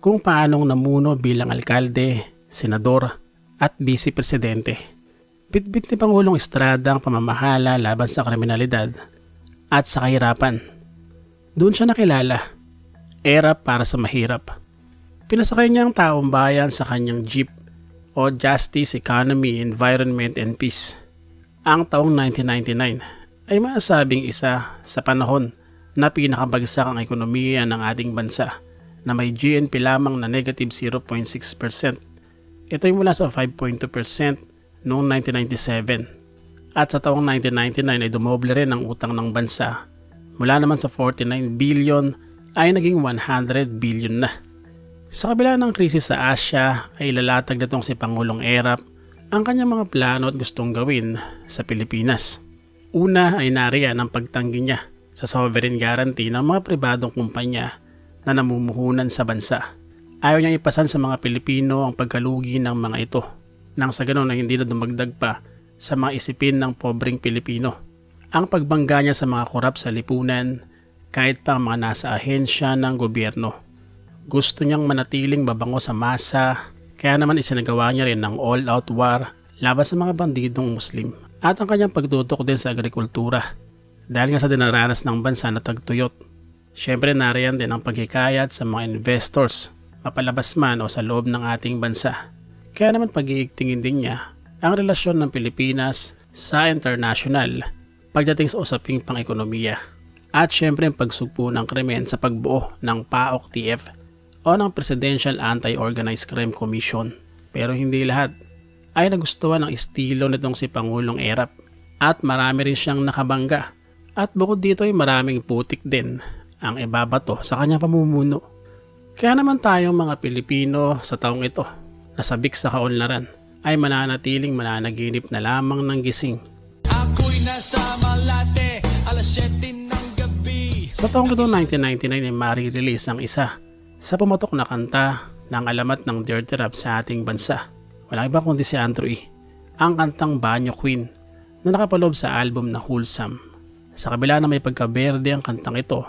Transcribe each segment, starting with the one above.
kung paanong namuno bilang alkalde, senador at vice presidente. Bitbit ni Pangulong Estrada ang pamamahala laban sa kriminalidad at sa kahirapan. Doon siya nakilala, era para sa mahirap. Pinasakay niya ang taong bayan sa kanyang jeep o Justice, Economy, Environment and Peace. Ang taong 1999 ay maasabing isa sa panahon na pinakabagsak ang ekonomiya ng ating bansa na may GNP lamang na negative 0.6%. Ito ay mula sa 5.2% noong 1997 at sa taong 1999 ay dumoble rin ang utang ng bansa. Mula naman sa 49 billion ay naging 100 billion na. Sa kabila ng krisis sa Asia ay ilalatag nitong si Pangulong Erap ang kanyang mga plano at gustong gawin sa Pilipinas. Una ay nariyan ang pagtanggi niya sa sovereign guarantee ng mga pribadong kumpanya na namumuhunan sa bansa. Ayaw niyang ipasan sa mga Pilipino ang pagkalugi ng mga ito nang sa ganon ay hindi na dumagdag pa sa mga isipin ng pobreng Pilipino. Ang pagbangga niya sa mga korap sa lipunan kahit pa ang mga nasa ahensya ng gobyerno. Gusto niyang manatiling mabango sa masa, kaya naman isinagawa niya rin ng all-out war laban sa mga bandidong Muslim at ang kanyang pagtutok din sa agrikultura dahil nga sa dinaranas ng bansa na tagtuyot. Siyempre nariyan din ang paghikayat sa mga investors, mapalabas man o sa loob ng ating bansa. Kaya naman pag-iigtingin din niya ang relasyon ng Pilipinas sa international pagdating sa usaping pang-ekonomiya at siyempre ang pagsugpo ng krimen sa pagbuo ng PAOK-TF o ng Presidential Anti-Organized Crime Commission. Pero hindi lahat ay nagustuhan ng estilo nitong si Pangulong Erap at marami rin siyang nakabangga. At bukod dito ay maraming putik din ang ibabato sa kanyang pamumuno. Kaya naman tayong mga Pilipino sa taong ito na sabik sa kaunlaran ay mananatiling mananaginip na lamang ng gising. Ako'y nasa Malate, alas 7 ng gabi. Sa taong ito 1999 ay marirelease ang isa sa pumatok na kanta ng alamat ng Dirty Rap sa ating bansa. Walang iba kundi si Andrew E. Ang kantang Banyo Queen na nakapaloob sa album na Wholesome. Sa kabila na may pagkaberde ang kantang ito,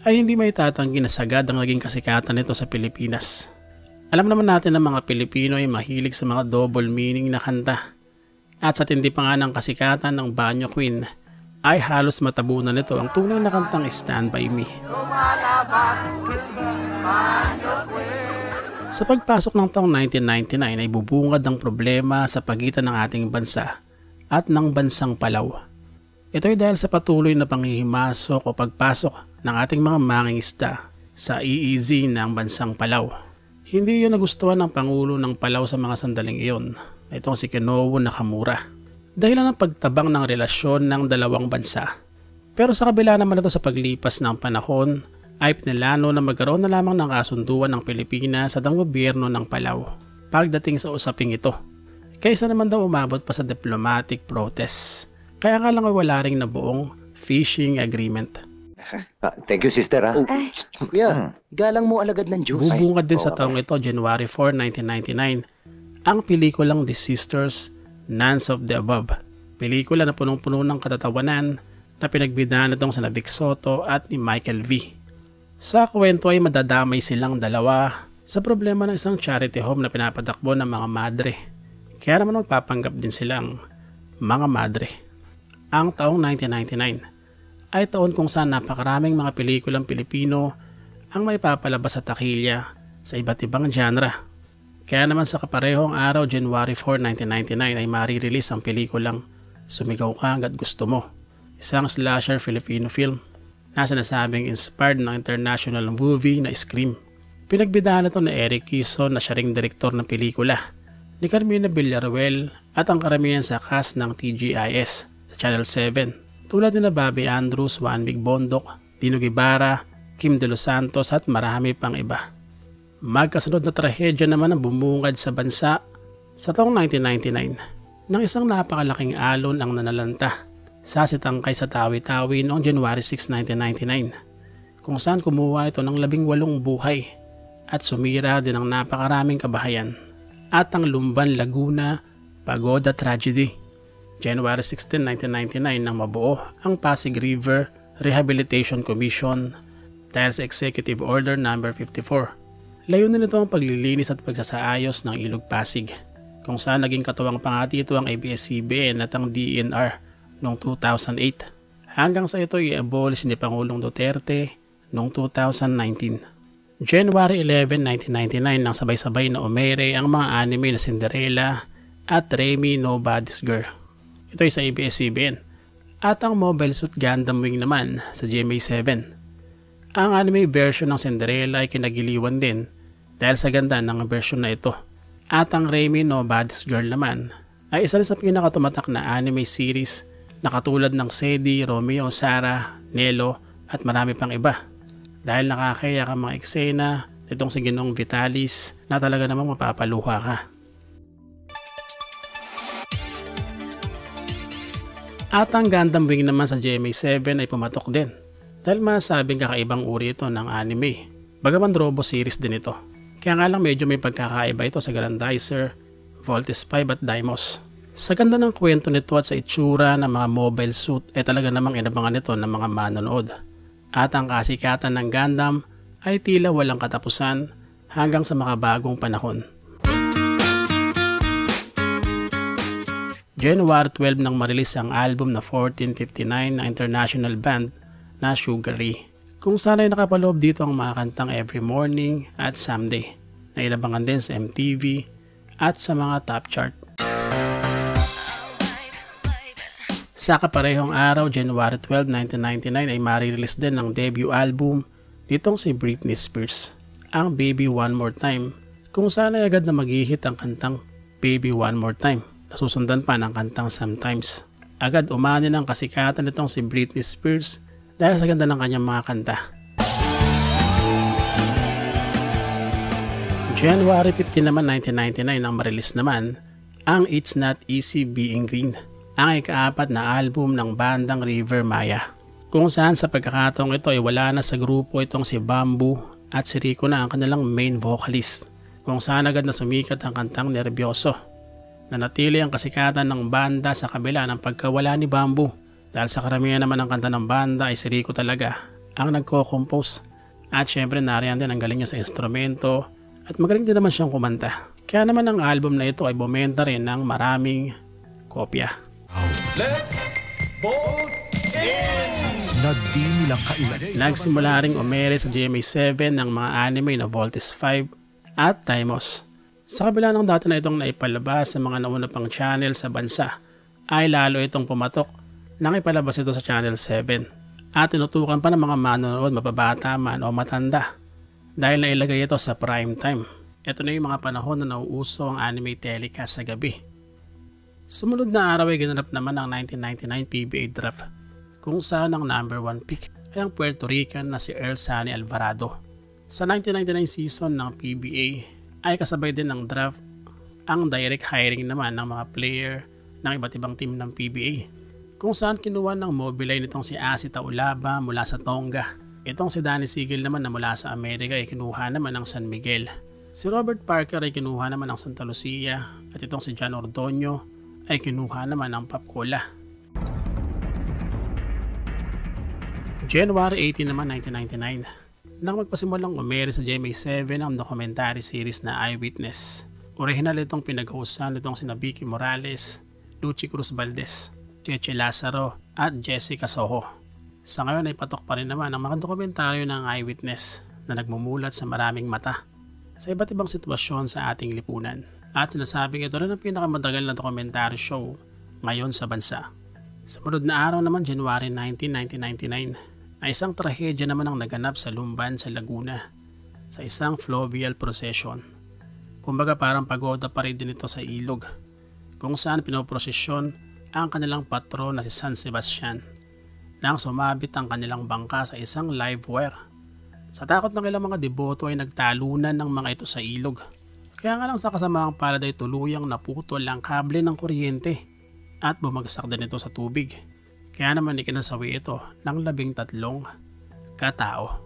ay hindi may tatanggi na sagad ang naging kasikatan nito sa Pilipinas. Alam naman natin na mga Pilipino ay mahilig sa mga double meaning na kanta. At sa tindi pa nga ng kasikatan ng Banyo Queen, ay halos matabunan nito ang tunay na kantang Stand By Me. Sa pagpasok ng taong 1999 ay bubungad ang problema sa pagitan ng ating bansa at ng bansang Palau. Ito ay dahil sa patuloy na panghihimasok o pagpasok ng ating mga mangingisda sa EEZ ng bansang Palau. Hindi yun nagustuhan ng Pangulo ng Palau sa mga sandaling iyon, itong si Kenowo Nakamura, dahilan ng pagtabang ng relasyon ng dalawang bansa. Pero sa kabila naman ito sa paglipas ng panahon, ay pinalano na magkaroon na lamang ng kasunduan ng Pilipinas at ang gobyerno ng Palau pagdating sa usaping ito. Kaysa naman daw umabot pa sa diplomatic protest. Kaya nga lang ay wala ring nabuong fishing agreement. Thank you, sister. Kuya, galang mo alagad ng Diyos. Bubungad din sa taong ito, January 4, 1999, ang pelikulang The Sisters, Nuns of the Above. Pelikula na punong-puno ng katatawanan na pinagbidahan itong sa Vic Soto at ni Michael V. Sa kwento ay madadamay silang dalawa sa problema ng isang charity home na pinapatakbo ng mga madre. Kaya naman magpapanggap din silang mga madre. Ang taong 1999 ay taon kung saan napakaraming mga pelikulang Pilipino ang may papalabas sa takilya sa iba't ibang genre. Kaya naman sa kaparehong araw, January 4, 1999 ay marirelease ang pelikulang Sumigaw Ka Hangga't Gusto Mo, isang slasher Filipino film na sinasabing inspired ng international movie na Scream. Pinagbidahan ito ni Eric Quezon na siya ring direktor ng pelikula, ni Carmina Villaruel at ang karamihan sa cast ng TGIS sa Channel 7 tulad ni Bobby Andrews, Juan Big Bondok, Dino Guevara, Kim De Los Santos at marami pang iba. Magkasunod na trahedya naman ang bumungad sa bansa sa taong 1999 nang isang napakalaking alon ang nanalanta sa sitangkay sa Tawi-Tawi noong January 6, 1999 kung saan kumuha ito ng 18 buhay at sumira din ang napakaraming kabahayan at ang Lumban Laguna Pagoda Tragedy. January 16, 1999 nang mabuo ang Pasig River Rehabilitation Commission dahil sa Executive Order No. 54. Layunin nito ang paglilinis at pagsasaayos ng Ilog Pasig, kung saan naging katuwang pa nga dito ang ABS-CBN at ang DENR noong 2008, hanggang sa ito i-abolish ni Pangulong Duterte noong 2019. January 11, 1999 nang sabay-sabay na umere ang mga anime na Cinderella at Remy Nobody's Girl. Ito ay sa ABS-CBN. At ang Mobile Suit Gundam Wing naman sa GMA7. Ang anime version ng Cinderella ay kinagiliwan din dahil sa ganda ng version na ito. At ang Remy Nobody's Girl naman ay isa rin sa pinakatumatak na anime series na katulad ng Sadie, Romeo, Sarah, Nelo at marami pang iba. Dahil nakakayak ang mga eksena nitong si Ginoong Vitalis na talaga namang mapapaluha ka. At ang Gundam Wing naman sa GMA7 ay pumatok din dahil masasabing kakaibang uri ito ng anime. Bagaman Robo series din ito. Kaya nga lang medyo may pagkakaiba ito sa Grandizer, Voltes 5 at Deimos. Sa ganda ng kwento nito at sa itsura ng mga mobile suit ay talaga namang inabangan nito ng mga manonood. At ang kasikatan ng Gundam ay tila walang katapusan hanggang sa makabagong panahon. January 12 nang marilis ang album na 1459 ng international band na Sugar Ray, kung saan ay nakapaloob dito ang mga kantang Every Morning at Someday na inabangan din sa MTV at sa mga top chart. Sa kaparehong araw, January 12, 1999 ay marirelease din ang debut album nitong si Britney Spears, ang Baby One More Time, kung saan ay agad na mag-hit ang kantang Baby One More Time. Nasusundan pa ng kantang Sometimes. Agad umani ng kasikatan nitong si Britney Spears dahil sa ganda ng kanyang mga kanta. January 15 naman 1999 nang marilis naman ang It's Not Easy Being Green, ang ikaapat na album ng bandang River Maya, kung saan sa pagkakataong ito ay wala na sa grupo itong si Bamboo at si Rico na ang kanilang main vocalist, kung saan agad na sumikat ang kantang Nervyoso. Nanatili ang kasikatan ng banda sa kabila ng pagkawala ni Bamboo dahil sa karamihan naman ng kanta ng banda ay si Rico talaga ang nagko-compose at syempre nariyan din ang galing niya sa instrumento at magaling din naman siyang kumanta. Kaya naman ang album na ito ay bumenta rin ng maraming kopya. Let's vote in! Nagsimula ring umere sa GMA7 ng mga anime na Voltes 5 at Deimos. Sa kabila ng dati na itong naipalabas sa mga nauna pang channel sa bansa, ay lalo itong pumatok nang ipalabas ito sa Channel 7 at tinutukan pa ng mga manonood mababata man o matanda dahil nailagay ito sa prime time. Ito na yung mga panahon na nauuso ang anime telecast sa gabi. Sumunod na araw ay ginanap naman ang 1999 PBA draft kung saan ang number 1 pick ay ang Puerto Rican na si Earl Sunny Alvarado. Sa 1999 season ng PBA ay kasabay din ng draft ang direct hiring naman ng mga player ng iba't ibang team ng PBA, kung saan kinuha ng Mobileye nitong si Asi Taulaba mula sa Tonga. Itong si Danny Sigel naman na mula sa Amerika ay kinuha naman ng San Miguel. Si Robert Parker ay kinuha naman ng Santa Lucia at itong si John Ordoño ay kinuha naman ng Papcola. January 18 naman 1999 nang magpasimulang umere sa GMA7 ang documentary series na Eyewitness. Original itong pinag-houstan nitong sina Vicky Morales, Lucy Cruz Valdez, Cheche Lazaro at Jessica Soho. Sa ngayon ay patok pa rin naman ang mga dokumentaryo ng Eyewitness na nagmumulat sa maraming mata sa iba't ibang sitwasyon sa ating lipunan. At sinasabing ito rin ang pinakamatagal na documentary show ngayon sa bansa. Sumunod na araw naman, January 19, 1999, ay isang trahedya naman ang naganap sa Lumban sa Laguna sa isang fluvial procession. Kumbaga parang pagoda pa rin din ito sa ilog, kung saan pinoprosesyon ang kanilang patron na si San Sebastian nang sumabit ang kanilang bangka sa isang live wire. Sa takot ng ilang mga deboto ay nagtalunan ng mga ito sa ilog. Kaya nga lang sa kasamaang palad ay tuluyang naputol ang kable ng kuryente at bumagsak din ito sa tubig. Kaya naman ikinasawi ito ng 13 katao.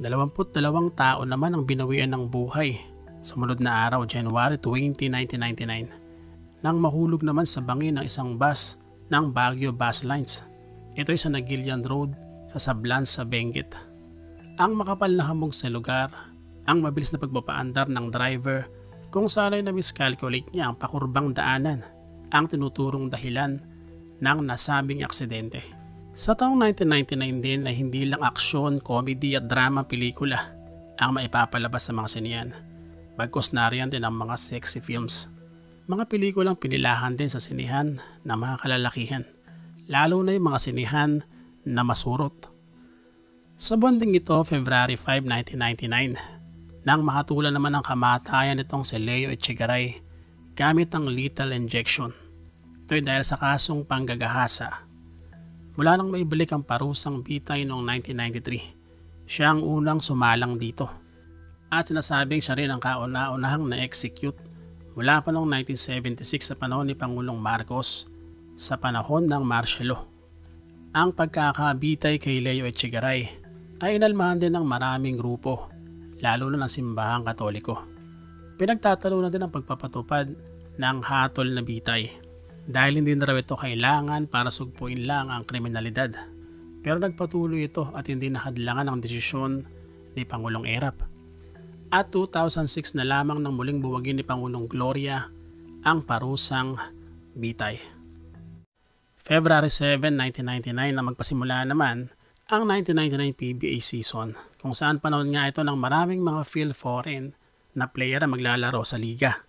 22 tao naman ang binawian ng buhay. Sumunod na araw, January 20, 1999, nang mahulog naman sa bangin ng isang bus ng Baguio Bus Lines. Ito ay sa Nagilian Road sa Sablan sa Benguet. Ang makapal na hamog sa lugar ang mabilis na pagpapaandar ng driver kung saan ay na-miscalculate niya ang pakurbang daanan ang tinuturong dahilan ng nasabing aksidente. Sa taong 1999 din ay hindi lang aksyon, comedy at drama pelikula ang maipapalabas sa mga sinehan. Bagkus nariyan din ang mga sexy films. Mga pelikulang pinilahan din sa sinehan ng mga kalalakihan, lalo na yung mga sinehan na masurot. Sa buwan ding ito, February 5, 1999, nang makatulan naman ang kamatayan nitong si Leo Echegaray gamit ang lethal injection. Ito'y dahil sa kasong panggagahasa. Mula nang maibalik ang parusang bitay noong 1993, siya ang unang sumalang dito. At sinasabing siya rin ang kauna-unahang na-execute mula pa noong 1976 sa panahon ni Pangulong Marcos sa panahon ng martial law. Ang pagkakabitay kay Leo Echegaray ay inalmahan din ng maraming grupo, lalo na ng simbahang Katoliko. Pinagtatalunan din ang pagpapatupad ng hatol na bitay dahil hindi na raw ito kailangan para sugpuin lang ang kriminalidad. Pero nagpatuloy ito at hindi nahadlangan ang desisyon ni Pangulong Erap. At 2006 na lamang nang muling buwagin ni Pangulong Gloria ang parusang bitay. February 7, 1999 na magpasimula naman ang 1999 PBA season kung saan panahon nga ito ng maraming mga Phil-foreign na player na maglalaro sa liga.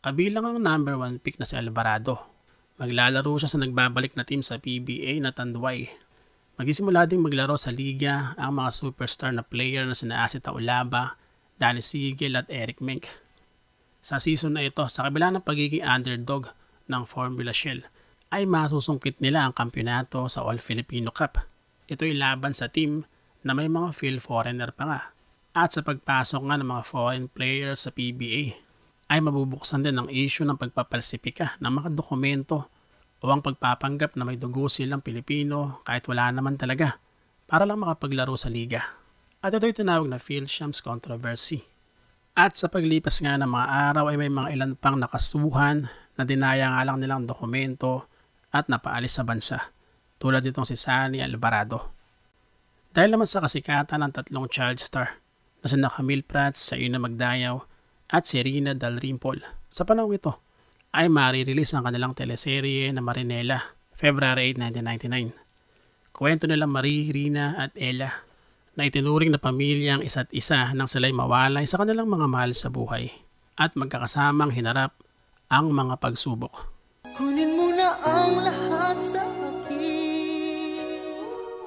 Kabilang ang number 1 pick na si Alvarado. Maglalaro siya sa nagbabalik na team sa PBA na Tanduay. Magsisimula ding maglaro sa liga ang mga superstar na player na sina Asi Taulaba, Danny Sigel at Eric Menk. Sa season na ito, sa kabila ng pagiging underdog ng Formula Shell, ay masusungkit nila ang kampyonato sa All-Filipino Cup. Ito'y laban sa team na may mga Phil-foreigner pa nga. At sa pagpasok nga ng mga foreign players sa PBA, ay mabubuksan din ang issue ng pagpapalsipika ng mga dokumento o ang pagpapanggap na may dugo silang Pilipino kahit wala naman talaga para lang makapaglaro sa liga. At ito'y tinawag na Phil-Shams controversy. At sa paglipas nga ng mga araw ay may mga ilan pang nakasuhan na dinaya nga lang nilang dokumento at napaalis sa bansa, tulad nitong si Sunny Alvarado. Dahil naman sa kasikatan ng tatlong child star na sina Camille Prats, Saina Magdayaw at si Rina Dalrymple, sa panahon ito ay marirelease ang kanilang teleserye na Marinela, February 8, 1999. Kwento nila Marie, Rina at Ella na itinuring na pamilya ang isa't isa nang sila'y mawalay sa kanilang mga mahal sa buhay at magkakasamang hinarap ang mga pagsubok. Kunin mo na ang lahat sa akin.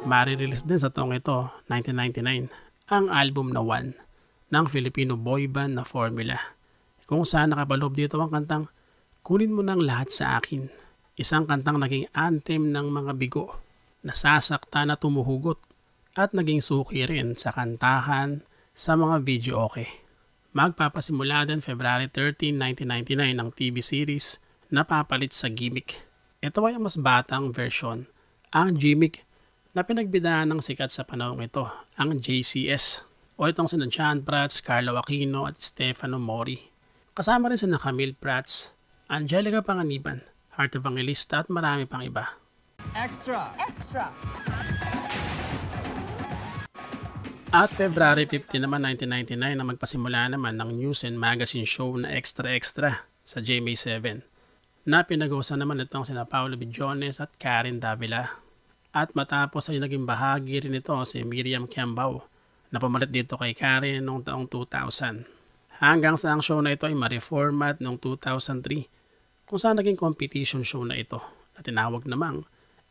Marirelease din sa taong ito, 1999, ang album na One ng Filipino boy band na Formula, kung saan nakapaloob dito ang kantang Kunin mo na ang lahat sa akin, isang kantang naging anthem ng mga bigo, nasasakta na tumuhugot at naging suki rin sa kantahan sa mga video okay. Magpapasimula din February 13, 1999 ang TV series na papalit sa Gimmick. Ito ay ang mas batang version, ang Gimmick na pinagbidaan ng sikat sa panahon ito, ang JCS o itong sina John Prats, Carlo Aquino at Stefano Mori. Kasama rin sina Camille Prats, Angelica Panganiban, Heart Evangelista at marami pang iba. Extra! At February 15 naman 1999 na magpasimula naman ng news and magazine show na Extra Extra sa GMA7 na pinag-usapan naman itong sina Paolo Bidjones at Karen Davila. At matapos ay naging bahagi rin ito si Miriam Kiambao na pumalit dito kay Karen noong taong 2000. Hanggang sa ang show na ito ay ma-reformat noong 2003 kung saan naging competition show na ito na tinawag namang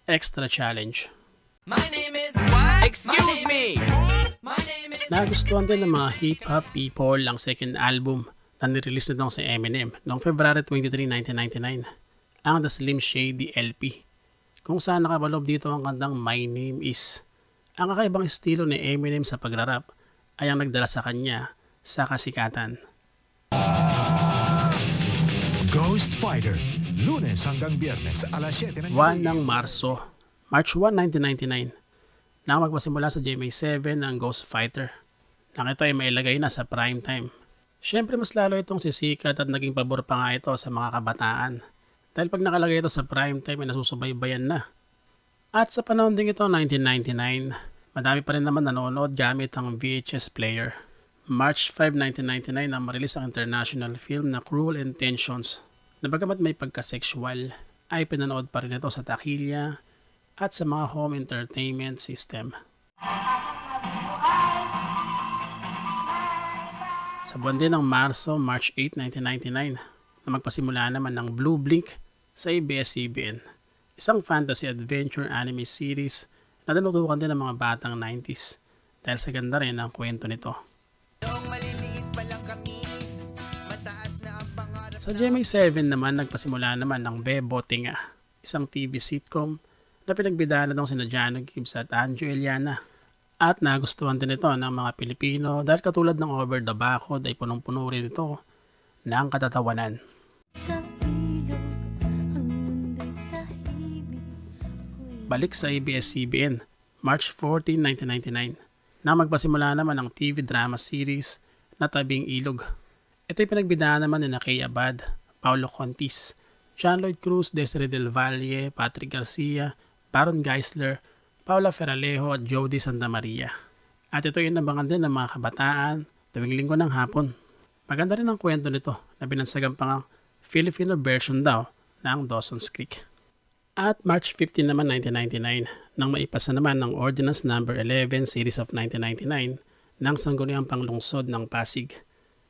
Extra Challenge. My name is what? Excuse me! Nagustuhan din ng mga hip-hop people ang second album na nirelease nitong si Eminem noong February 23, 1999, ang The Slim Shady LP, kung saan nakapaloob dito ang kantang My Name Is. Ang kakaibang estilo ni Eminem sa pagrarap ay ang nagdala sa kanya sa kasikatan. Ghost Fighter, Lunes hanggang Biyernes alas 7 ng March 1, 1999, na magpasimula sa GMA7 ang Ghost Fighter. Nang ito ay mailagay na sa prime time. Siyempre mas lalo itong sisikat at naging pabor pa nga ito sa mga kabataan. Dahil pag nakalagay ito sa prime time ay nasusubaybayan na. At sa panahon din ito, 1999, madami pa rin naman nanonood gamit ang VHS player. March 5, 1999 nang marilis ang international film na Cruel Intentions na bagamat may pagka-sexual ay pinanood pa rin ito sa takilya at sa mga home entertainment system. Sa buwan din ng Marso, March 8, 1999 na magpasimula naman ng Blue Blink sa ABS-CBN, isang fantasy adventure anime series na tinutukan din ng mga batang 90s dahil sa ganda rin ang kwento nito. Sa GMA7 naman, nagpasimula naman ng Bebo Tinga, isang TV sitcom na pinagbidaan na sina Jano Gibbs at Anjo Eliana. At nagustuhan din ito ng mga Pilipino dahil katulad ng Over the Backward ay punong-puno rin ito ng katatawanan. Balik sa ABS-CBN, March 14, 1999, na magpasimula naman ang TV drama series na Tabing Ilog. Ito'y pinagbidaan naman ni Kay Abad, Paulo Contis, John Lloyd Cruz, Desiree Del Valle, Patrick Garcia, Baron Geisler, Paula Ferralejo at Jody Santa Maria. At ito yung inabangan din ng mga kabataan tuwing linggo ng hapon. Maganda rin ang kwento nito na binansagan pa ng Filipino version daw ng Dawson's Creek. At March 15 naman 1999 nang maipasa naman ng Ordinance No. 11 Series of 1999 ng Sangguniang Panglungsod ng Pasig.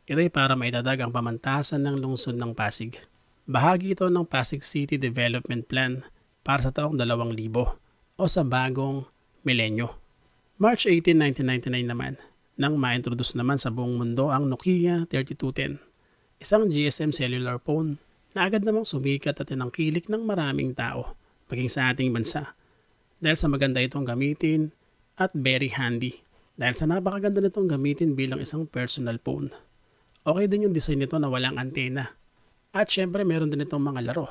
Ito'y para maidadag ang pamantasan ng lungsod ng Pasig. Bahagi ito ng Pasig City Development Plan para sa taong 2000 o sa bagong milenyo. March 18, 1999 naman, nang ma-introduce naman sa buong mundo ang Nokia 3210, isang GSM cellular phone na agad namang sumikat at tinangkilik ng maraming tao, maging sa ating bansa. Dahil sa maganda itong gamitin at very handy. Dahil sa napakaganda nitong gamitin bilang isang personal phone. Okay din yung design nito na walang antena. At syempre meron din itong mga laro,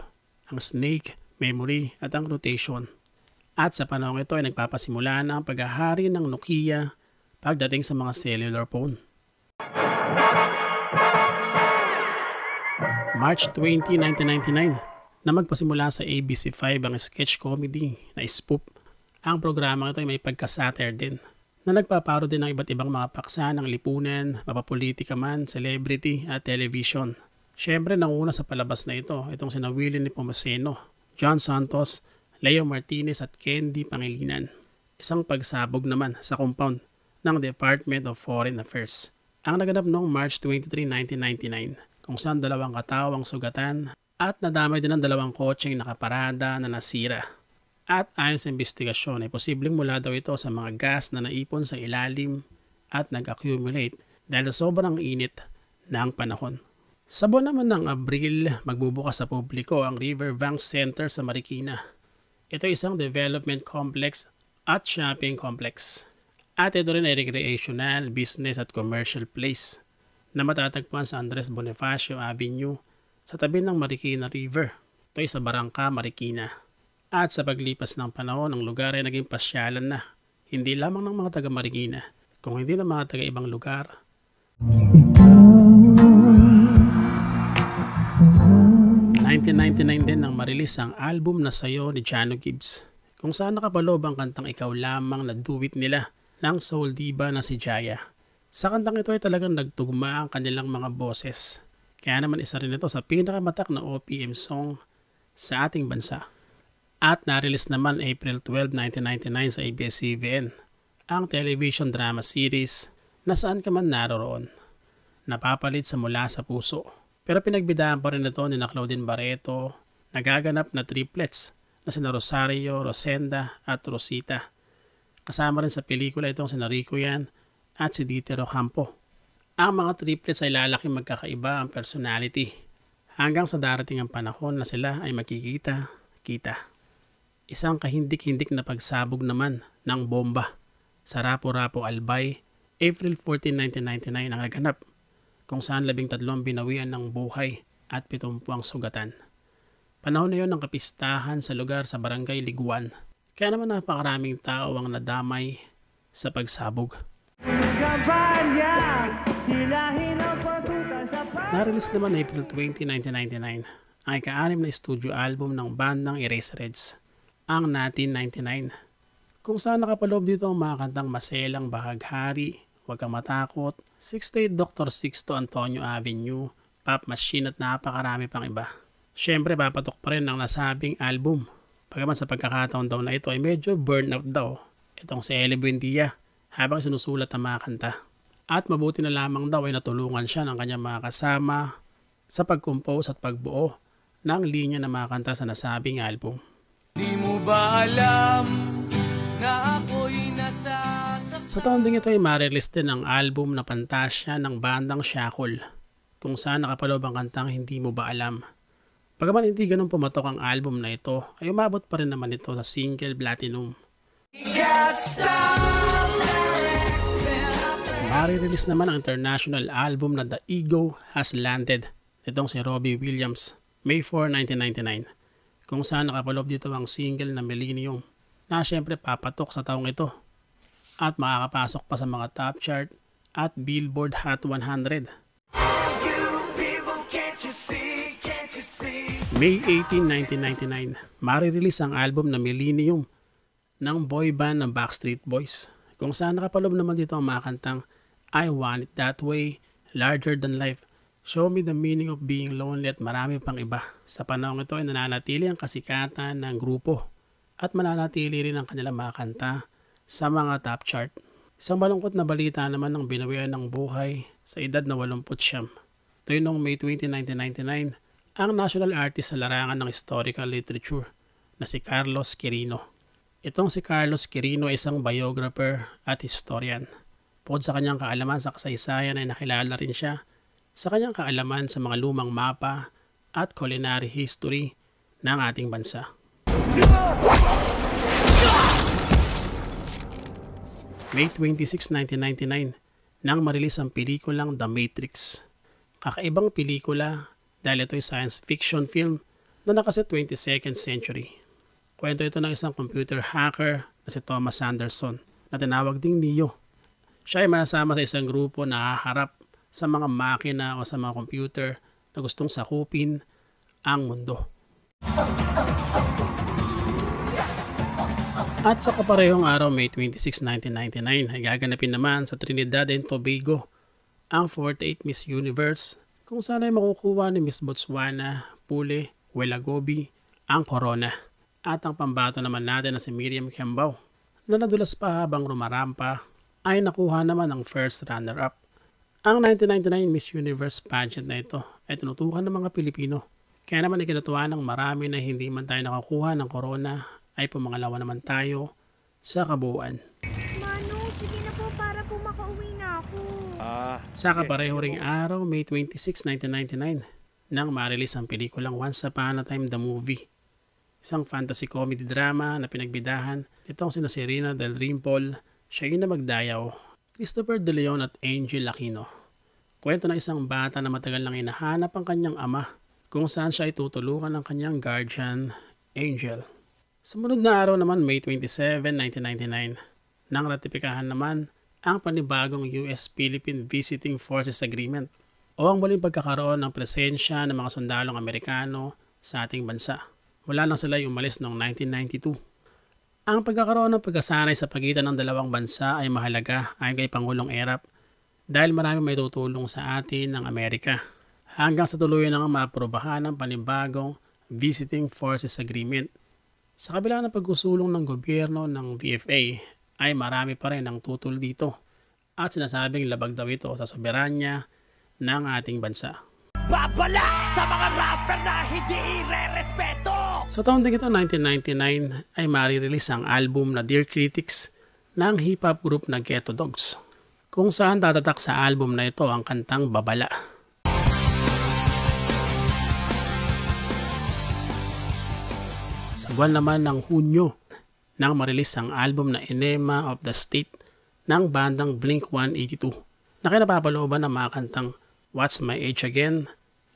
ang Snake, Memory at ang Rotation. At sa panahon ito ay nagpapasimula na ang paghahari ng Nokia pagdating sa mga cellular phone. March 20, 1999 na magpasimula sa ABC5 ang sketch comedy na Spoof. Ang programa ito ay may pagka-satire din na nagpaparo din ng iba't ibang mga paksa ng lipunan, mapapolitika man, celebrity at television. Siyempre nanguna sa palabas na ito itong sina Willie Nepomuceno, John Santos, Leo Martinez at Candy Pangilinan. Isang pagsabog naman sa compound ng Department of Foreign Affairs. Ang naganap noong March 23, 1999 kung saan 2 katao ang sugatan at nadamay din ng 2 kotseng nakaparada na nasira. At ayon sa investigasyon ay posibleng mula daw ito sa mga gas na naipon sa ilalim at nag-accumulate dahil sa sobrang init ng panahon. Sa buwan naman ng Abril, magbubukas sa publiko ang Riverbank Center sa Marikina. Ito ay isang development complex at shopping complex. At ito rin ay recreational, business at commercial place na matatagpuan sa Andres Bonifacio Avenue sa tabi ng Marikina River. Ito ay sa Barangka, Marikina. At sa paglipas ng panahon, ang lugar ay naging pasyalan na, hindi lamang ng mga taga Marikina, kung hindi ng mga taga ibang lugar. 1999 din nang marilis ang album na Sayo ni Jano Gibbs, kung saan nakapaloob ang kantang Ikaw Lamang na duet nila ng soul diva na si Jaya. Sa kantang ito ay talagang nagtugma ang kanilang mga boses, kaya naman isa rin ito sa pinakamatatak na OPM song sa ating bansa. At narilis naman April 12, 1999 sa ABS-CBN ang television drama series Na Saan Ka Man Naroroon, napapalit sa Mula sa Puso. Pero pinagbidaan pa rin ito ni Claudine Barreto, nagaganap na triplets na sina Rosario, Rosenda at Rosita. Kasama rin sa pelikula itong sina Rico Yan at si Dieter Ocampo. Ang mga triplets ay lalaki magkakaiba ang personality hanggang sa darating ang panahon na sila ay makikita-kita. Isang kahindik-hindik na pagsabog naman ng bomba sa Rapo-Rapo Albay, April 14, 1999 ang naganap, kung saan 13 binawian ng buhay at 70 ang sugatan. Panahon na yon ng kapistahan sa lugar sa Barangay Liguan, kaya naman napakaraming tao ang nadamay sa pagsabog. Narilis naman April 20, 1999 ang ika-6 na studio album ng bandang Eraserheads, ang 1999, kung saan nakapaloob dito ang mga kantang Maselang Bahaghari, Huwag Kang Matakot, 68 Dr. Sixto Antonio Avenue, Pop Machine at napakarami pang iba. Siyempre papatok pa rin ang nasabing album. Pagaman sa pagkakataon daw na ito ay medyo burnout daw itong si Eli Buendia habang sinusulat ang mga kanta. At mabuti na lamang daw ay natulungan siya ng kanyang mga kasama sa pag-compose at pagbuo ng linya ng mga kanta sa nasabing album. Di mo ba alam na ako'y Sa taon ding ito ay ma-release din ang album na Pantasya ng bandang Shackle, kung saan nakapaloob ang kantang Hindi Mo Ba Alam. Pagaman hindi ganun pumatok ang album na ito, ay umabot pa rin naman ito sa single platinum. Mari-release naman ang international album na The Ego Has Landed nitong si Robbie Williams, May 4, 1999, kung saan nakapaloob dito ang single na Millennium na syempre papatok sa taong ito at makakapasok pa sa mga top chart at Billboard Hot 100. May 18, 1999, mari-release ang album na Millennium ng boy band ng Backstreet Boys, kung saan nakapaloob naman dito ang mga kantang I Want It That Way, Larger Than Life, Show Me The Meaning of Being Lonely at marami pang iba. Sa panahon ito ay nananatili ang kasikatan ng grupo at mananatili rin ang kanilang mga kanta sa mga top chart. Isang malungkot na balita naman ng binawian ng buhay sa edad na 89. Ito yung noong May 20, 1999, ang national artist sa larangan ng historical literature na si Carlos Quirino. Itong si Carlos Quirino ay isang biographer at historian. Bukod sa kanyang kaalaman sa kasaysayan ay nakilala rin siya sa kanyang kaalaman sa mga lumang mapa at culinary history ng ating bansa. May 26, 1999 nang marilis ang pelikulang The Matrix. Kakaibang pelikula dahil ito ay science fiction film na nakaset 22nd century. Kwento ito ng isang computer hacker na si Thomas Anderson na tinawag ding Neo. Siya ay masama sa isang grupo na haharap sa mga makina o sa mga computer na gustong sakupin ang mundo. At sa kaparehong araw, May 26, 1999, ay gaganapin naman sa Trinidad and Tobago ang 48 Miss Universe, kung saan ay makukuha ni Miss Botswana, Pule, Welagobi, ang corona. At ang pambato naman natin na si Miriam Kiambao, na nadulas pa habang rumarampa, ay nakuha naman ang first runner-up. Ang 1999 Miss Universe pageant na ito ay tinutukan ng mga Pilipino. Kaya naman ikinatuwa ng marami na hindi man tayo nakakuha ng corona ay pumangalawa naman tayo sa kabuuan. Manu, sige na po para po makauwi na ako. Sa kapareho ring araw, May 26, 1999, nang marilis ang pelikulang Once Upon a Time the Movie. Isang fantasy comedy drama na pinagbidahan itong sina Serena Del Rimpol, Shaina Magdayaw, Christopher De Leon at Angel Aquino. Kwento ng isang bata na matagal nang hinahanap ang kanyang ama, kung saan siya ay tutulungan ng kanyang guardian, Angel. Sumunod na araw naman, May 27, 1999, nang ratipikahan naman ang panibagong US-Philippine Visiting Forces Agreement o ang muling pagkakaroon ng presensya ng mga sundalong Amerikano sa ating bansa. Mula nang sila ay umalis noong 1992. Ang pagkakaroon ng pagkasanay sa pagitan ng dalawang bansa ay mahalaga ayon kay Pangulong Erap dahil marami may tutulong sa atin ng Amerika hanggang sa tuluyan ng maaprobahan ng panibagong Visiting Forces Agreement. Sa kabila ng pagkusulong ng gobyerno ng VFA ay marami pa rin ang tutol dito at sinasabing labag daw ito sa soberanya ng ating bansa. babala sa mga rapper na hindi ire-respeto. Sa taon din ito, 1999, ay mari-release ang album na Dear Critics ng hip-hop group na Ghetto Dogs, kung saan tatatak sa album na ito ang kantang Babala. Sa buwan naman ng Hunyo, nang marilis ang album na Enema of the State ng bandang Blink-182 na kinapapalooban ng mga kantang What's My Age Again,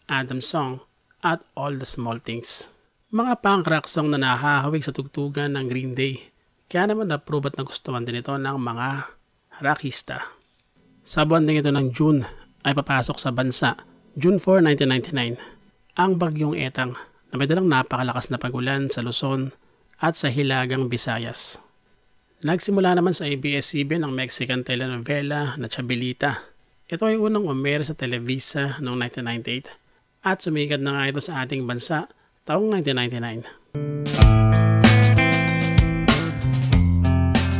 Adam Song, at All the Small Things. Mga punk rock song na nahahawig sa tugtugan ng Green Day, kaya naman na-approve at nagustuhan din ito ng mga rockista. Sa buwan din ito ng June ay papasok sa bansa, June 4, 1999, ang bagyong Etang na may dalang napakalakas na pagulan sa Luzon at sa Hilagang Visayas. Nagsimula naman sa ABS-CBN ang Mexican telenovela na Chabelita. Ito ay unang umere sa Televisa noong 1998 at sumikat na nga ito sa ating bansa taong 1999.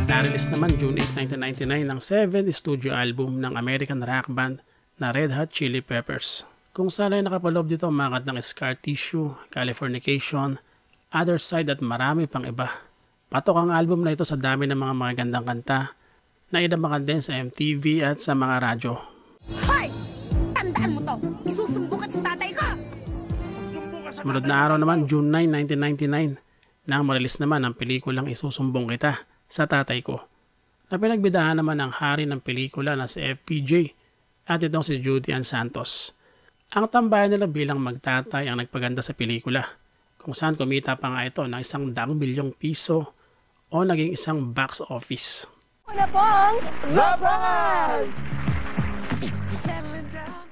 Na-release naman June 8, 1999 ang 7th studio album ng American rock band na Red Hot Chili Peppers. Kung saan ay nakapaloob dito ang mga kantang Scar Tissue, Californication, Other Side at marami pang iba. Patok ang album na ito sa dami ng mga magagandang kanta na idamakan din sa MTV at sa mga radyo. Hoy! Tandaan mo to! Isusumbong ka sa tatay ko! Sumunod na araw naman, June 9, 1999, nang marilis naman ang pelikulang Isusumbong Kita sa Tatay Ko, na pinagbidahan naman ang hari ng pelikula na si FPJ at itong si Judy Ann Santos. Ang tambayan nila bilang magtatay ang nagpaganda sa pelikula, kung saan kumita pa nga ito ng 100 bilyong piso o naging isang box office.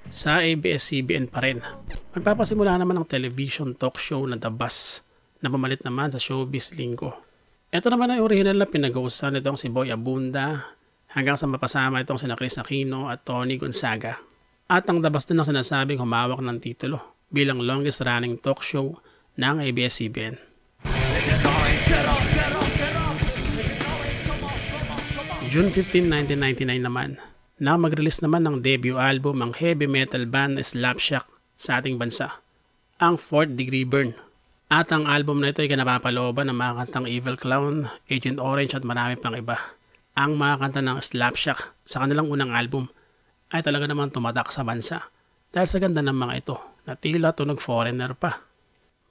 Sa ABS-CBN pa rin, magpapasimula naman ang television talk show na The Buzz na pamalit naman sa Showbiz Linggo. Ito naman ay original na pinag-uusan itong si Boy Abunda hanggang sa mapasama itong si Chris Aquino at Tony Gonzaga. At ang The Buzz din ang sinasabing humawak ng titulo bilang longest running talk show ng ABS-CBN. June 15, 1999 naman, na mag-release naman ng debut album ang heavy metal band na Slapshot sa ating bansa, ang 4th Degree Burn. At ang album na ito ay kinapapalooban ng mga kantang Evil Clown, Agent Orange at marami pang iba. Ang mga kanta ng Slapshot sa kanilang unang album ay talaga naman tumatak sa bansa dahil sa ganda ng mga ito na tila tunog foreigner pa.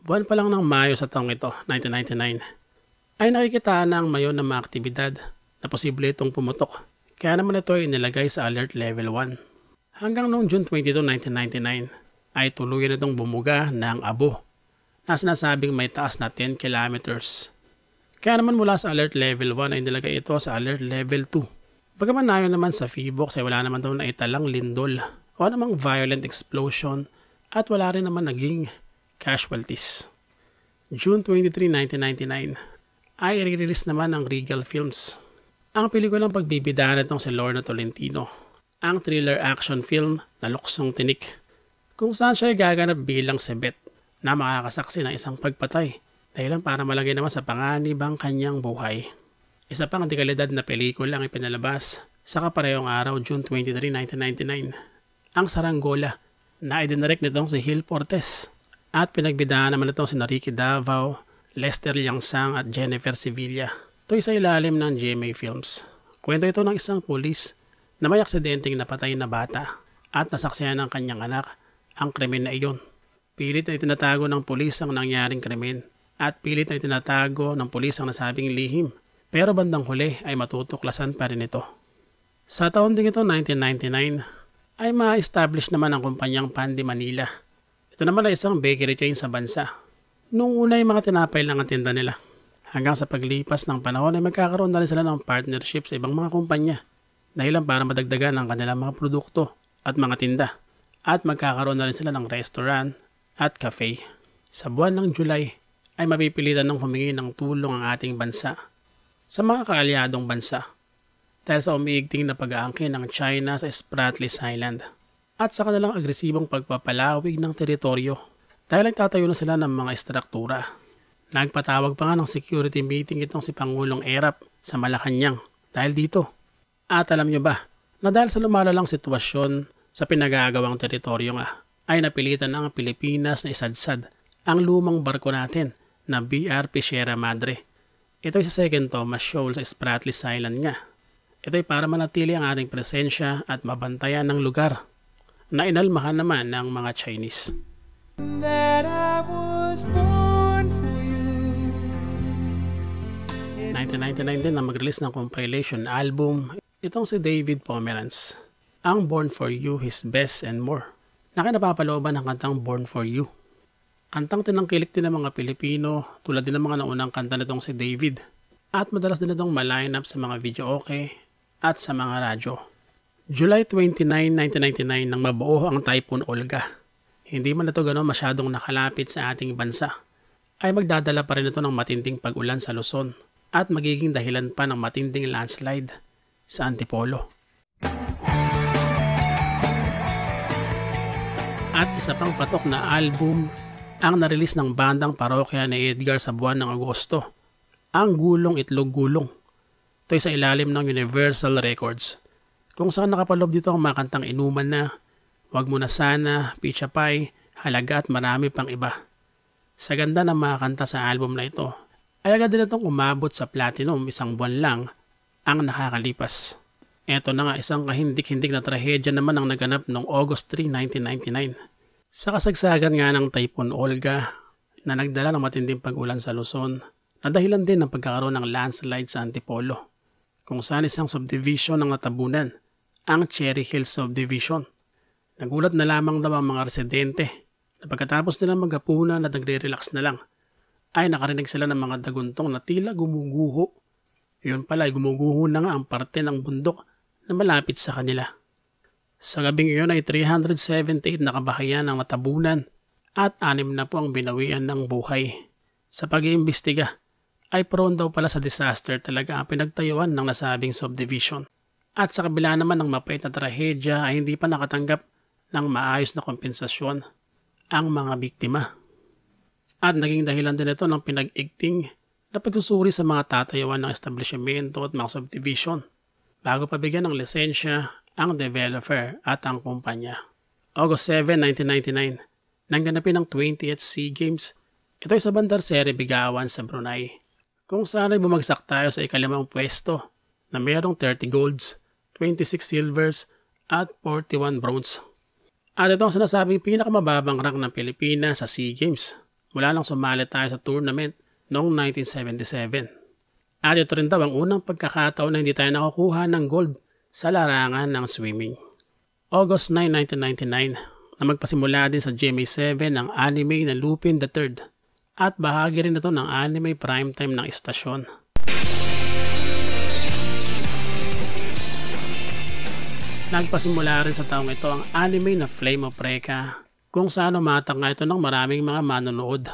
Buwan pa lang ng Mayo sa taong ito, 1999, ay nakikitaan na ang mayon ng mga aktibidad na posible itong pumutok. Kaya naman ito ay inilagay sa Alert Level 1. Hanggang noong June 22, 1999 ay tuluyan itong bumuga ng abo na sinasabing may taas na 10 kilometers. Kaya naman mula sa Alert Level 1 ay inilagay ito sa Alert Level 2. Bagaman nayon naman sa PHIVOLCS ay wala naman daw na italang lindol o namang violent explosion at wala rin naman naging casualties. June 23, 1999 ay i-release naman ng Regal Films ang pelikulang pagbibidahan itong si Lorna Tolentino, ang thriller action film na Luksong Tinik, kung saan siya ay gaganap bilang si Beth na makakasaksi ng isang pagpatay dahil para malagay naman sa panganib ang kanyang buhay. Isa pang dekalidad na pelikula ang ipinalabas sa kaparehong araw, June 23, 1999, ang Saranggola na idinirect nitong si Gil Portes at pinagbidahan naman itong si Ricky Davao, Lester Liangsang at Jennifer Sevilla. Ito ay sa ilalim ng GMA Films. Kwento ito ng isang pulis na may aksidenteng napatay na bata at nasaksihan ng kanyang anak ang krimen na iyon. Pilit na itinatago ng pulis ang nangyaring krimen at pilit na itinatago ng pulis ang nasabing lihim. Pero bandang huli ay matutuklasan pa rin ito. Sa taon ding ito, 1999, ay ma-establish naman ang kumpanyang Pandi Manila. Ito naman ay isang bakery chain sa bansa. Noong una ay mga tinapay lang ang tinda nila. Hanggang sa paglipas ng panahon ay magkakaroon na rin sila ng partnership sa ibang mga kumpanya. Dahilan para madagdagan ang kanilang mga produkto at mga tinda. At magkakaroon na rin sila ng restaurant at cafe. Sa buwan ng July ay mapipilitan ng humingi ng tulong ang ating bansa sa mga kaalyadong bansa dahil sa umiigting na pag-aangkin ng China sa Spratlys Island at sa kanilang agresibong pagpapalawig ng teritoryo dahil nagtatayo na sila ng mga estruktura. Nagpatawag pa nga ng security meeting itong si Pangulong Erap sa Malacanang dahil dito. At alam nyo ba na dahil sa lumalalang sitwasyon sa pinagagawang teritoryo nga ay napilitan ang Pilipinas na isadsad ang lumang barko natin na BRP Sierra Madre. Ito ay sa Second Thomas Shoal sa Spratlys Island nga. Ito ay para manatili ang ating presensya at mabantayan ng lugar na inalmahan naman ng mga Chinese. That I was born for you. 1999 din na mag-release ng compilation album itong si David Pomeranz, ang Born for You, His Best and More, na kinapapalooban ng kantang Born for You. Kantang tinangkilik din ng mga Pilipino tulad din ng mga naunang kanta nitong si David at madalas din itong ma-line up sa mga video okay at sa mga radyo. July 29, 1999 nang mabuo ang Typhoon Olga. Hindi man ito gano'n masyadong nakalapit sa ating bansa, ay magdadala pa rin ito ng matinding pag-ulan sa Luzon at magiging dahilan pa ng matinding landslide sa Antipolo. At isa pang patok na album ang narelease ng bandang parokya ni Edgar sa buwan ng Agosto, ang Gulong Itlog Gulong. Ito'y sa ilalim ng Universal Records, kung saan nakapaloob dito ang mga kantang Inuman Na, Wag Mo Na Sana, Picha Pie, Halaga at marami pang iba. Sa ganda ng mga kanta sa album na ito, ay agad din itong umabot sa platinum, isang buwan lang ang nakakalipas. Ito na nga, isang kahindik-hindik na trahedya naman ang naganap noong August 3, 1999. Sa kasagsagan nga ng Typhoon Olga na nagdala ng matinding pag-ulan sa Luzon, na dahilan din ng pagkakaroon ng landslide sa Antipolo, kung saan isang subdivision ang natabunan, ang Cherry Hills Subdivision. Nagulat na lamang daw ang mga residente na pagkatapos nila maghapunan at nagre-relax na lang, ay nakarinig sila ng mga daguntong na tila gumuguho. Yun pala ay gumuguho na nga ang parte ng bundok na malapit sa kanila. Sa gabing iyon ay 378 na kabahayan ang natabunan at 6 na po ang binawian ng buhay. Sa pag-iimbestiga ay prone daw pala sa disaster talaga ang pinagtayuan ng nasabing subdivision. At sa kabila naman ng mapait na trahedya ay hindi pa nakatanggap ng maayos na kompensasyon ang mga biktima. At naging dahilan din ito ng pinag-igting na pagsusuri sa mga tatayuan ng establishmento at mga subdivision bago pabigyan ng lisensya ang developer at ang kumpanya. August 7, 1999, nang ganapin ang 20th SEA Games. Ito ay sa Bandar Seri, Bigawan sa Brunei, kung saan ay bumagsak tayo sa ikalimang pwesto na mayroong 30 golds, 26 silvers at 41 bronze. At ito ang sinasabing pinakamababang rank ng Pilipinas sa SEA Games mula nang sumali tayo sa tournament noong 1977. At ito rin daw ang unang pagkakataon na hindi tayo nakakuha ng gold sa larangan ng swimming. August 9, 1999, na magpasimula din sa GMA7 ang anime na Lupin the Third at bahagi rin ito ng anime primetime ng istasyon. Nagpasimula rin sa taong ito ang anime na Flame of Recca, kung saan umatak nga ito ng maraming mga manonood.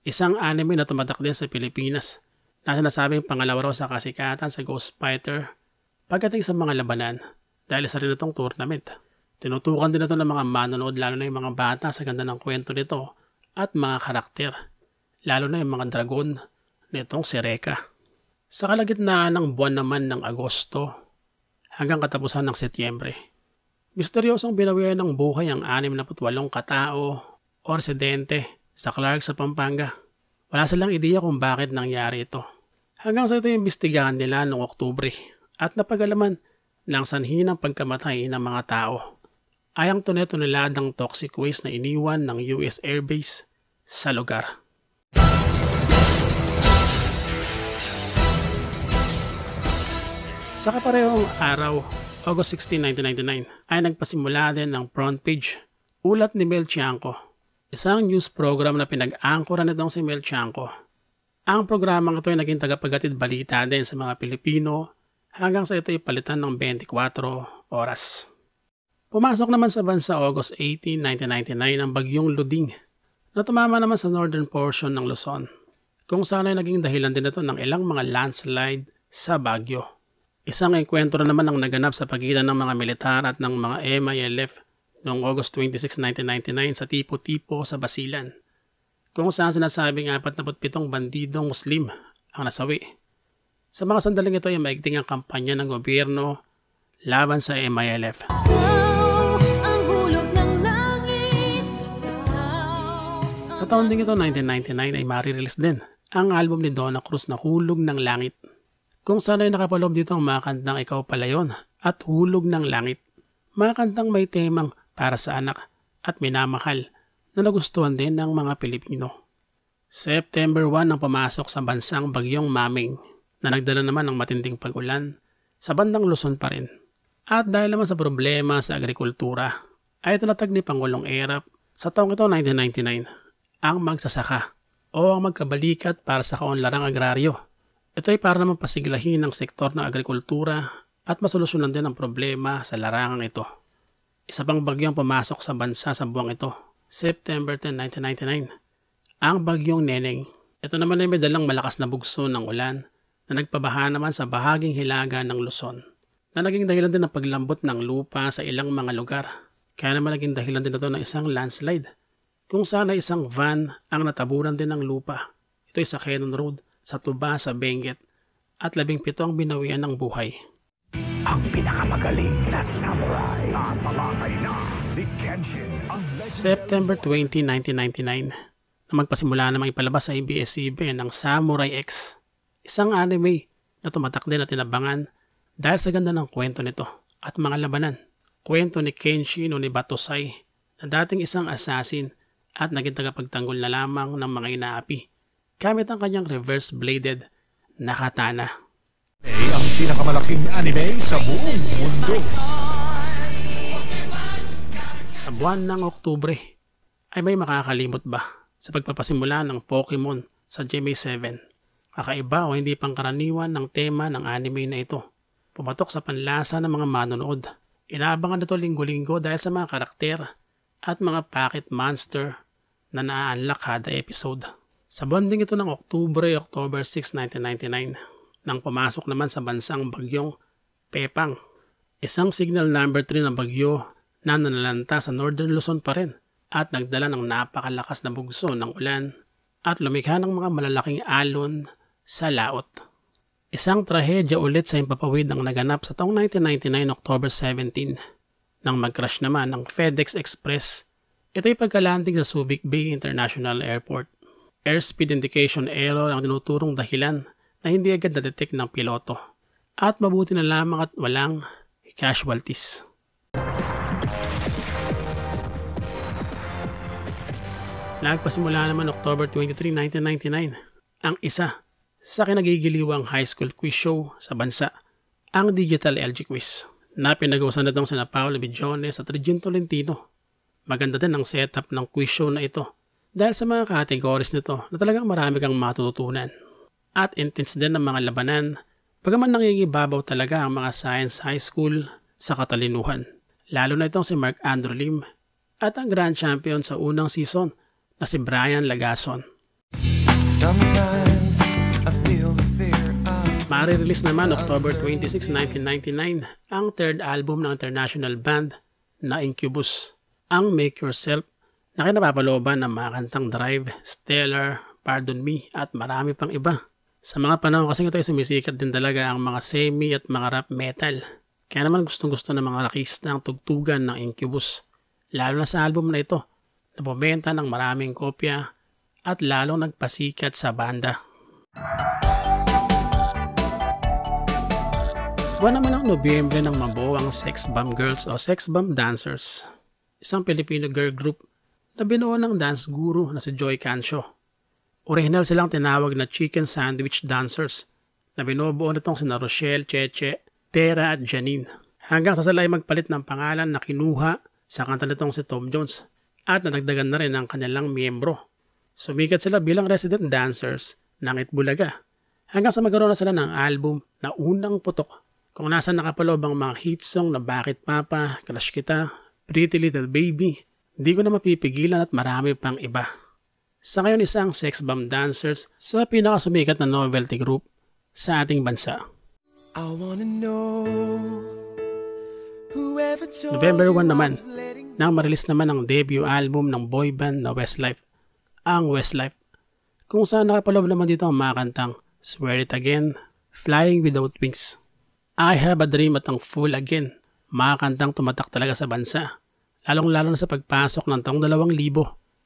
Isang anime na tumatak din sa Pilipinas na sinasabing pangalawa raw sa kasikatan sa Ghost Fighter pagdating sa mga labanan dahil sa rin itong tournament. Tinutukan din ito ng mga manonood, lalo na yung mga bata sa ganda ng kwento nito at mga karakter, lalo na yung mga dragon nitong si Recca. Sa kalagitnaan ng buwan naman ng Agosto hanggang katapusan ng Setyembre, misteryosong binawian ng buhay ang 68 katao o residente sa Clark sa Pampanga. Wala silang ideya kung bakit nangyari ito. Hanggang sa ito yung imbestigahan nila noong Oktubre at napag-alaman ng sanhi ng pagkamatay ng mga tao ay ang tunay-tunaladang toxic waste na iniwan ng US Air Base sa lugar. Sa kaparehong araw, August 16, 1999, ay nagpasimula din ng front page ulat ni Mel Tiangco, isang news program na pinag-angkoran nitong si Mel Tiangco. Ang programang ito ay naging tagapaghatid balita din sa mga Pilipino hanggang sa ito ay palitan ng 24 oras. Pumasok naman sa bansa August 18, 1999 ang bagyong Luding na tumama naman sa northern portion ng Luzon, kung saan ay naging dahilan din ito ng ilang mga landslide sa Baguio. Isang enkwentro naman ang naganap sa pagitan ng mga militar at ng mga MILF noong August 26, 1999 sa Tipo-Tipo sa Basilan, kung saan sinasabing 47 bandidong Muslim ang nasawi. Sa mga sandaling ito ay maigting ang kampanya ng gobyerno laban sa MILF. Sa taon ding ito, 1999, ay marirelease din ang album ni Donna Cruz na Hulog ng Langit, kung saan ay nakapaloob dito ang mga kantang Ikaw Pala Yun at Hulog ng Langit. Mga kantang may temang para sa anak at minamahal na nagustuhan din ng mga Pilipino. September 1 ang pumasok sa bansang bagyong Maming na nagdala naman ng matinding pag-ulan sa bandang Luzon pa rin. At dahil naman sa problema sa agrikultura, ay tinatag ni Pangulong Erap sa taong ito 1999 ang magsasaka o ang magkabalikat para sa kaunlarang agraryo. Ito ay para naman pasiglahin ang sektor ng agrikultura at masolusyonan din ang problema sa larangang ito. Isa pang bagyong pumasok sa bansa sa buwang ito, September 10, 1999, ang bagyong Neneng. Ito naman ay may dalang malakas na bugso ng ulan na nagpabaha naman sa bahaging hilaga ng Luzon, na naging dahilan din ng paglambot ng lupa sa ilang mga lugar. Kaya naman naging dahilan din ito ng isang landslide, kung saan ay isang van ang natabunan din ng lupa. Ito ay sa Quezon Road, sa Tuba, sa Benguet, at 17 ang binawian ng buhay. Ang pinakamagaling na samurai. Tatalakay na ni Kenshin ang September 20, 1999, na magpasimula namang ipalabas sa ABS-CBN ng Samurai X, isang anime na tumatak din at tinabangan dahil sa ganda ng kwento nito at mga labanan. Kwento ni Kenshin o ni Batosai na dating isang assassin at naging tagapagtanggol na lamang ng mga inaapi gamit ang kanyang reverse-bladed na katana. ang pinakamalaking anime sa buong mundo. Sa buwan ng Oktubre ay may makakalimot ba sa pagpapasimula ng Pokemon sa GMA7? Kakaiba o hindi pangkaraniwan ng tema ng anime na ito. Pumatok sa panlasa ng mga manonood. Inaabangan ito linggo-linggo dahil sa mga karakter at mga pocket monster na naa-unlock kada episode. Sa buwan din ito ng October 6, 1999, nang pumasok naman sa bansang bagyong Pepang. Isang signal number 3 na bagyo na nanalanta sa Northern Luzon pa rin at nagdala ng napakalakas na bugso ng ulan at lumikha ng mga malalaking alon sa laot. Isang trahedya ulit sa himpapawid ang naganap sa taong 1999 October 17 nang mag-crash naman ng FedEx Express. Ito'y pagka-landing sa Subic Bay International Airport. Airspeed indication error ang tinuturong dahilan na hindi agad na-detect ng piloto at mabuti na lamang at walang casualties. Nagpasimula naman October 23, 1999 ang isa sa kinagigiliwang high school quiz show sa bansa, ang Digital LG Quiz, na pinag-usan na itong sina Paolo Bidjones at Regine Tolentino. Maganda din ang setup ng quiz show na ito dahil sa mga categories nito na talagang marami kang matututunan. At intense din ang mga labanan, bagaman nangingibabaw talaga ang mga science high school sa katalinuhan. Lalo na itong si Mark Andrew Lim at ang grand champion sa unang season na si Brian Lagason. Sometimes I feel the fear of Mare-release naman October 26, 1999 ang third album ng international band na Incubus, ang Make Yourself, na kinapapalooban ng mga kantang Drive, Stellar, Pardon Me at marami pang iba. Sa mga panahon kasi ito ay sumisikat din talaga ang mga semi at mga rap metal. Kaya naman gustong-gusto ng mga rockista ang tugtugan ng Incubus. Lalo na sa album na ito, na bumenta ng maraming kopya at lalong nagpasikat sa banda. Buwan naman ng Nobyembre ng mabuo ang Sex Bomb Girls o Sex Bomb Dancers, isang Filipino girl group na binuo ng dance guru na si Joy Cancio. Original silang tinawag na Chicken Sandwich Dancers na binubuo nitong sina Rochelle, Cheche, Tera at Janine. Hanggang sa sila ay magpalit ng pangalan na kinuha sa kanta nitong si Tom Jones at nadagdagan na rin ang kanilang miyembro. Sumikat sila bilang resident dancers ng Itbulaga hanggang sa magkaroon na sila ng album na Unang Putok, kung nasa nakapaloob ang mga hit song na Bakit Papa, Crush Kita, Pretty Little Baby, Di Ko Na Mapipigilan at marami pang iba. Sa ngayon isang sex bomb dancers sa pinakasumikat na novelty group sa ating bansa. I wanna know whoever told November 1 you naman, I was letting nang marilis naman ang debut album ng boy band na Westlife, ang Westlife, kung saan nakapaloob naman dito ang mga kantang Swear It Again, Flying Without Wings, I Have a Dream at ang Fool Again, mga kantang tumatak talaga sa bansa, lalong-lalo na sa pagpasok ng taong 2000.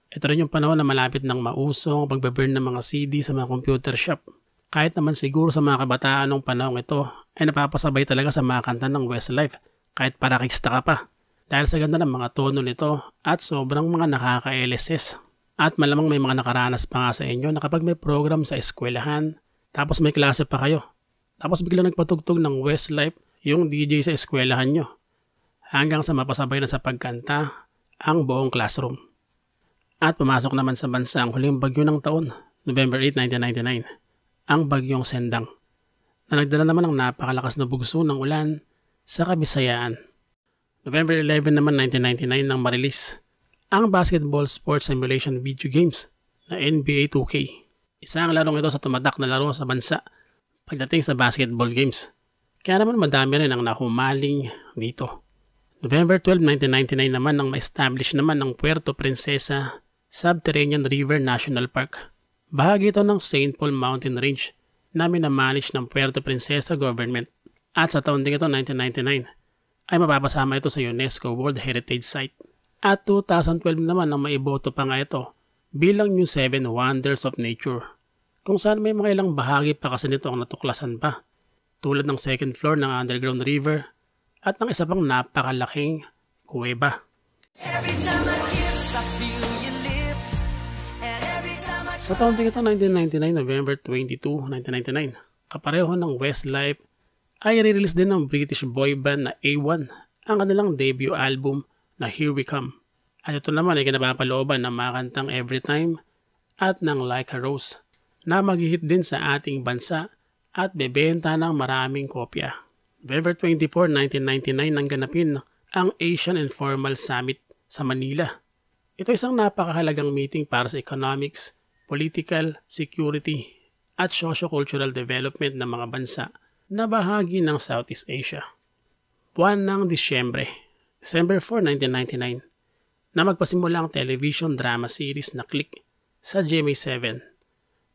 Ito rin yung panahon na malapit ng mausong pagbaburn ng mga CD sa mga computer shop. Kahit naman siguro sa mga kabataan ng panahon ito ay napapasabay talaga sa mga kanta ng Westlife kahit parakista ka pa. Dahil sa ganda ng mga tono nito at sobrang mga nakaka-LSS. At malamang may mga nakaranas pa nga sa inyo na kapag may program sa eskwelahan, tapos may klase pa kayo, tapos biglang nagpatugtog ng Westlife yung DJ sa eskwelahan nyo, hanggang sa mapasabay na sa pagkanta ang buong classroom. At pumasok naman sa bansa ang huling bagyo ng taon, November 8, 1999, ang bagyong Sendang, na nagdala naman ng napakalakas na bugso ng ulan sa Kabisayaan. November 11 naman 1999 nang marilis ang basketball sports simulation video games na NBA 2K. Isang larong ito sa tumatak na laro sa bansa pagdating sa basketball games. Kaya naman madami rin ang nahumaling dito. November 12, 1999 naman nang ma-establish naman ng Puerto Princesa Subterranean River National Park. Bahagi ito ng St. Paul Mountain Range na minamanage ng Puerto Princesa Government. At sa taon din ito, 1999, ay mapapasama ito sa UNESCO World Heritage Site. At 2012 naman nang maiboto pa nga ito bilang New 7 Wonders of Nature. Kung saan may mga ilang bahagi pa kasi nito ang natuklasan pa. Tulad ng second floor ng underground river at ng isa pang napakalaking kuweba. Sa taon din ito, 1999, November 22, 1999, kapareho ng Westlife ay release din ng British boy band na A1 ang kanilang debut album na Here We Come. At ito naman ay kinapapalooban ng mga kantang Every Time at ng Like a Rose na mag-hit din sa ating bansa at bebenta ng maraming kopya. November 24, 1999 nang ganapin ang Asian Informal Summit sa Manila. Ito isang napakahalagang meeting para sa economics, political, security, at socio-cultural development ng mga bansa na bahagi ng Southeast Asia. Buwan ng Disyembre, December 4, 1999, na magpasimula ang television drama series na Click sa GMA7.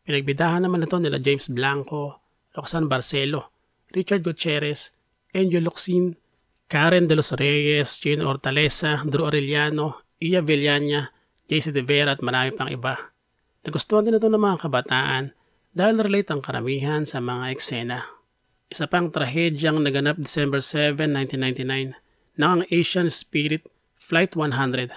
Pinagbidahan naman ito nila James Blanco, Roxanne Barcelo, Richard Gutierrez, Angel Locsin, Karen De Los Reyes, Gene Hortaleza, Drew Arellano, Iya Villania, JC De Vera at marami pang iba. Nagustuhan din ito ng mga kabataan dahil relate ang karamihan sa mga eksena. Isa pang trahedyang naganap December 7, 1999 na ang Asian Spirit Flight 100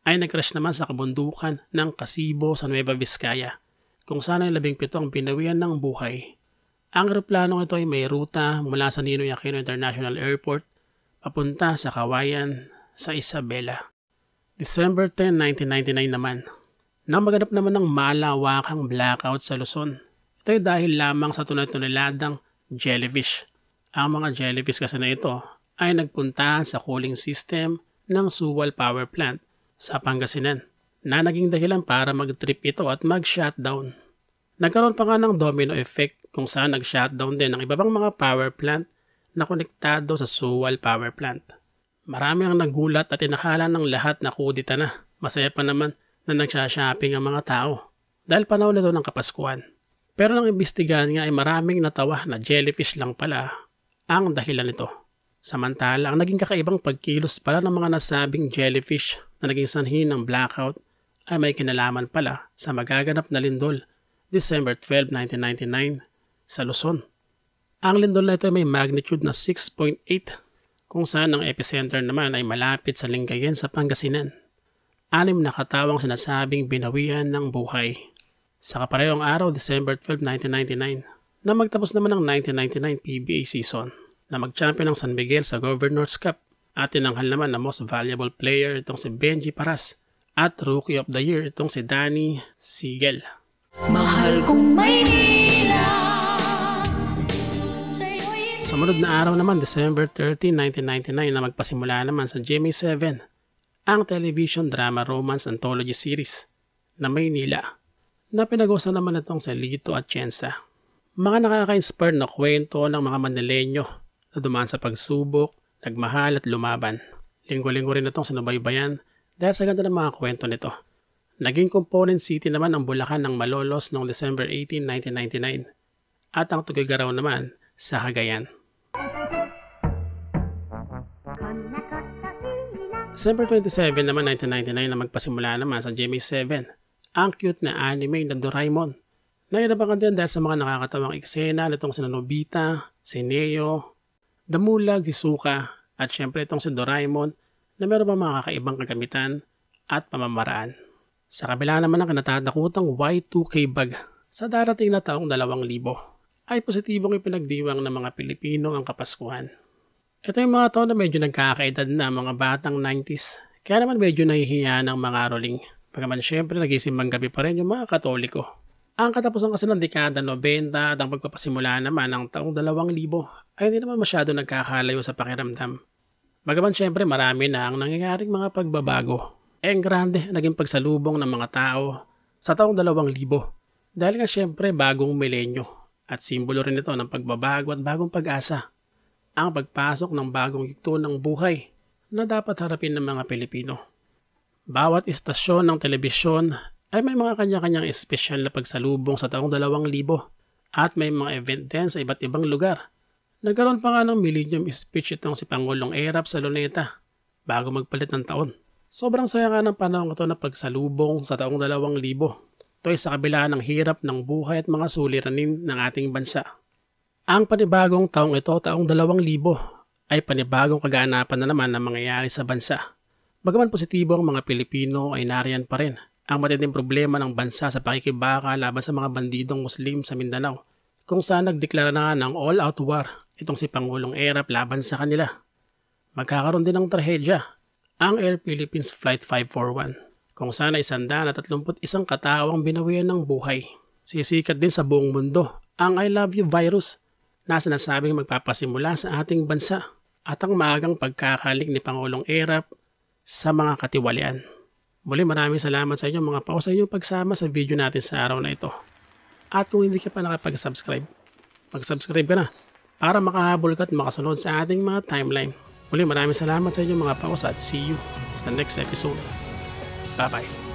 ay nag-crash naman sa kabundukan ng Casibo sa Nueva Vizcaya kung saan ay 17 ang pinawian ng buhay. Ang eroplanong ito ay may ruta mula sa Ninoy Aquino International Airport papunta sa Kawayan sa Isabela. December 10, 1999 naman, nang maganap naman ng malawakang blackout sa Luzon. Ito ay dahil lamang sa tunay-tunaladang jellyfish. Ang mga jellyfish kasi na ito ay nagpuntahan sa cooling system ng Suwal Power Plant sa Pangasinan na naging dahilan para mag-trip ito at mag-shutdown. Nagkaroon pa nga ng domino effect kung saan nag-shutdown din ang iba pang mga power plant na konektado sa Suwal Power Plant. Marami ang nagulat at inakala ng lahat na kudita na. Masaya pa naman na nagsha-shopping ang mga tao dahil panahon nito ng Kapaskuhan. Pero nang imbestigahan nga ay maraming natawa na jellyfish lang pala ang dahilan nito. Samantala, ang naging kakaibang pagkilos pala ng mga nasabing jellyfish na naging sanhi ng blackout ay may kinalaman pala sa magaganap na lindol December 12, 1999 sa Luzon. Ang lindol na ito ay may magnitude na 6.8 kung saan ang epicenter naman ay malapit sa Lingayen sa Pangasinan. 6 na katawang sinasabing binawian ng buhay. Sa kaparehong araw, December 12, 1999, na magtapos naman ang 1999 PBA season na mag-champion ng San Miguel sa Governor's Cup at tinanghal naman na most valuable player itong si Benji Paras at Rookie of the Year itong si Danny Sigel. Mahal kong Maynila. Sumunod na araw naman, December 13, 1999 na magpasimula naman sa GMA7 ang television drama romance anthology series na Maynila na pinag-usan naman itong si Lito Atienza. Mga nakaka-inspire na kwento ng mga Manileño na dumaan sa pagsubok, nagmahal at lumaban. Linggo-linggo rin itong sinubaybayan dahil sa ganda ng mga kwento nito. Naging component city naman ang Bulacan ng Malolos noong December 18, 1999 at ang Tugigaraw naman sa Cagayan. December 27 naman 1999 na magpasimula naman sa GMA7 ang cute na anime na Doraemon na inabangan din dahil sa mga nakakatawang eksena nitong si Nobita, si Neo, Damulag, si Suka at syempre itong si Doraemon na meron pa mga kakaibang kagamitan at pamamaraan. Sa kabila naman ng kinatatakutang Y2K bag sa darating na taong 2000 ay positibong ipinagdiwang ng mga Pilipino ang Kapaskuhan. Ito yung mga taon na medyo nagkakaedad na mga batang 90s kaya naman medyo nahihiya ng mga roling. Pagaman syempre nagisimbang gabi pa rin yung mga Katoliko. Ang katapusan kasi ng dekada 90 at ang pagpapasimula naman ng taong 2000 ay hindi naman masyado nagkakalayo sa pakiramdam. Bagaman syempre marami na ang nangyayaring mga pagbabago. Ang grande naging pagsalubong ng mga tao sa taong 2000 dahil nga syempre bagong milenyo at simbolo rin ito ng pagbabago at bagong pag-asa. Ang pagpasok ng bagong yugto ng buhay na dapat harapin ng mga Pilipino. Bawat istasyon ng telebisyon ay may mga kanya-kanyang espesyal na pagsalubong sa taong 2000 at may mga event din sa iba't ibang lugar. Nagkaroon pa nga ng millennium speech itong si Pangulong Erap sa Luneta bago magpalit ng taon. Sobrang saya nga ng panahon ito na pagsalubong sa taong 2000. Ito ay sa kabila ng hirap ng buhay at mga suliranin ng ating bansa. Ang panibagong taong ito, taong 2000, ay panibagong kaganapan na naman na mangyayari sa bansa. Bagaman positibo ang mga Pilipino ay nariyan pa rin ang matinding problema ng bansa sa pakikibaka laban sa mga bandidong Muslim sa Mindanao, kung saan nagdeklara na nga ng all-out war itong si Pangulong Erap laban sa kanila. Magkakaroon din ng trahedya ang Air Philippines Flight 541, kung saan ay 131 katawang binawian ng buhay. Sisikat din sa buong mundo ang I Love You virus na sinasabing magpapasimula sa ating bansa at ang maagang pagkakalik ni Pangulong Erap sa mga katiwalian. Muli maraming salamat sa inyo mga pao sa inyong pagsama sa video natin sa araw na ito. At kung hindi ka pa nakapag-subscribe, mag-subscribe ka na para makahabol ka at makasunod sa ating mga timeline. Muli maraming salamat sa inyo mga paos at see you sa next episode. Bye-bye.